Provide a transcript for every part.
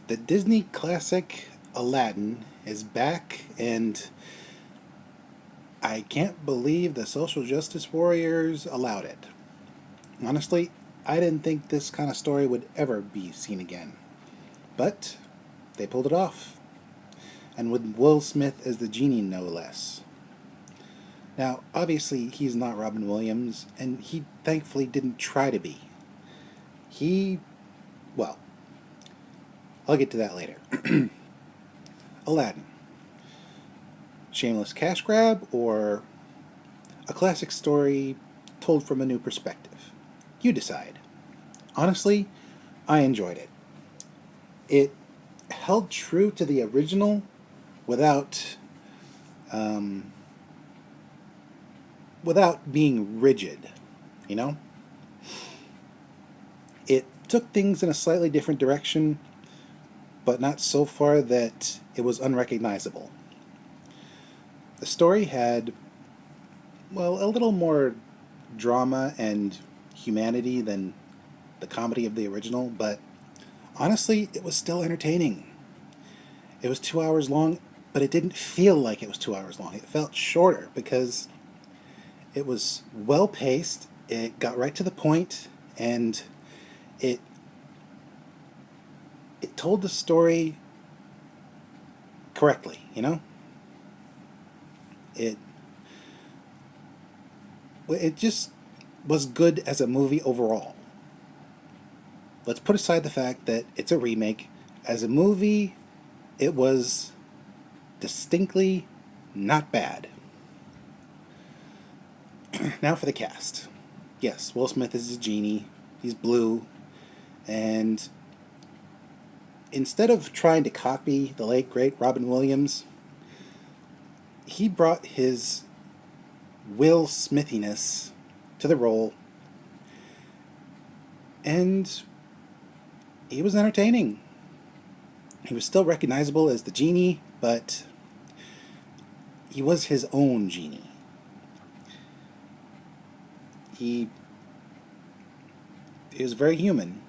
The Disney classic Aladdin is back, and I can't believe the social justice warriors allowed it. Honestly, I didn't think this kind of story would ever be seen again. But they pulled it off, and with Will Smith as the genie, no less. Now, obviously, he's not Robin Williams, and he thankfully didn't try to be. He, well, I'll get to that later. Aladdin. Shameless cash grab or a classic story told from a new perspective? You decide. Honestly, I enjoyed it. It held true to the original without um, without being rigid. You know, it took things in a slightly different direction, but not so far that it was unrecognizable. The story had, well, a little more drama and humanity than the comedy of the original, but honestly, it was still entertaining. It was 2 hours long, but it didn't feel like it was 2 hours long. It felt shorter because it was well paced, it got right to the point, and it it told the story correctly, you know? It it just was good as a movie overall. Let's put aside the fact that it's a remake. As a movie, it was distinctly not bad. Now for the cast. Yes, Will Smith is a genie. He's blue. And instead of trying to copy the late, great Robin Williams, he brought his Will Smithiness to the role, and he was entertaining. He was still recognizable as the genie, but he was his own genie. He, he was very human.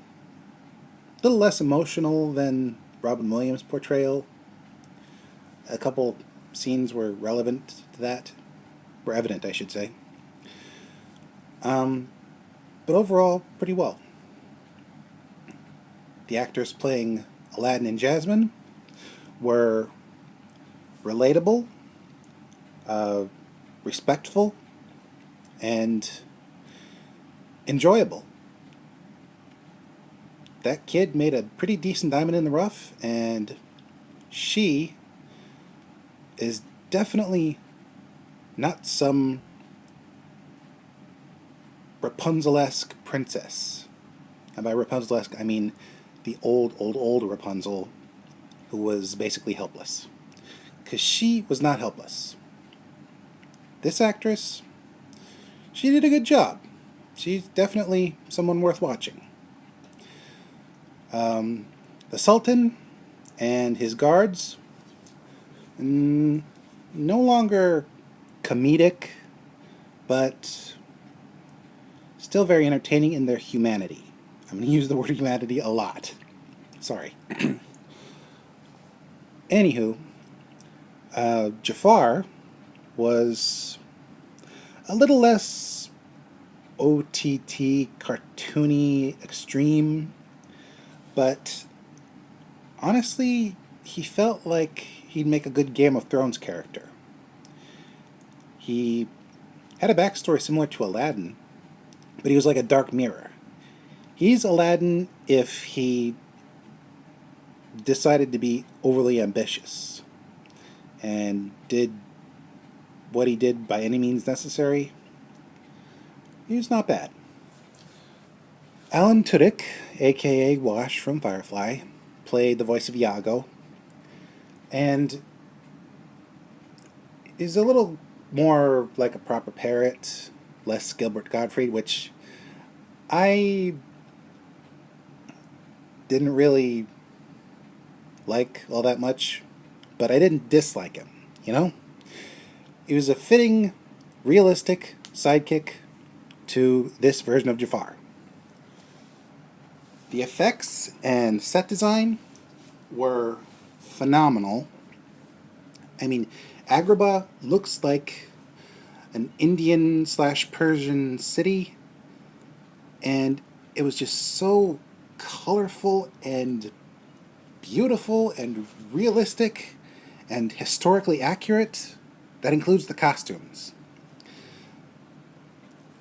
A little less emotional than Robin Williams' portrayal. A couple scenes were relevant to that, were evident, I should say. Um, but overall, pretty well. The actors playing Aladdin and Jasmine were relatable, uh, respectful, and enjoyable. That kid made a pretty decent diamond in the rough, and she is definitely not some Rapunzel-esque princess. And by Rapunzel-esque, I mean the old Rapunzel who was basically helpless. Because she was not helpless. This actress, she did a good job. She's definitely someone worth watching. The Sultan and his guards, no longer comedic, but still very entertaining in their humanity. I'm going to use the word humanity a lot. Sorry. Anywho, Jafar was a little less OTT, cartoony, extreme, but honestly, he felt like he'd make a good Game of Thrones character. He had a backstory similar to Aladdin, but he was like a dark mirror. He's Aladdin if he decided to be overly ambitious and did what he did by any means necessary. He was not bad. Alan Tudyk, aka Wash from Firefly, played the voice of Iago, and is a little more like a proper parrot, less Gilbert Gottfried, which I didn't really like all that much, but I didn't dislike him, you know? He was a fitting, realistic sidekick to this version of Jafar. The effects and set design were phenomenal. I mean, Agrabah looks like an Indian slash Persian city, and it was just so colorful and beautiful and realistic and historically accurate. That includes the costumes.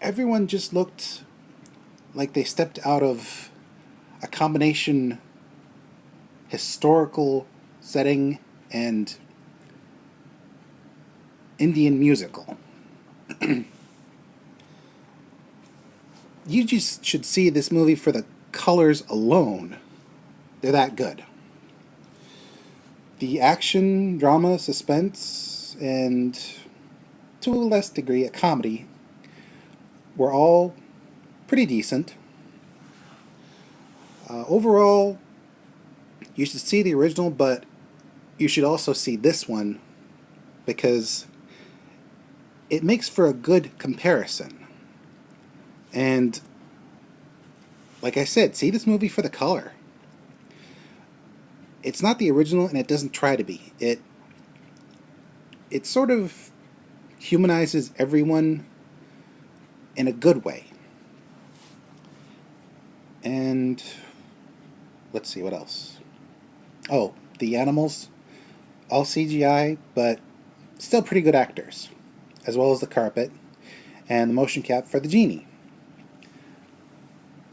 Everyone just looked like they stepped out of a combination historical setting and Indian musical. You just should see this movie for the colors alone. They're that good. The action, drama, suspense, and to a less degree a comedy were all pretty decent. Overall, you should see the original, but you should also see this one because it makes for a good comparison. And like I said, see this movie for the color. It's not the original, and it doesn't try to be. It sort of humanizes everyone in a good way. And let's see what else. Oh, the animals, all CGI, but still pretty good actors, as well as the carpet and the motion cap for the genie.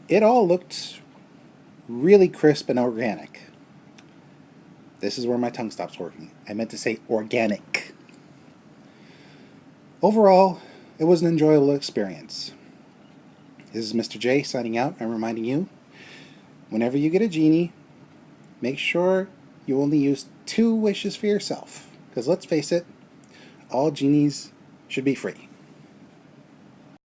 It all looked really crisp and organic. This is where my tongue stops working. I meant to say organic. Overall, it was an enjoyable experience. This is Mr. J signing out and reminding you, whenever you get a genie, make sure you only use 2 wishes for yourself. Because let's face it, all genies should be free.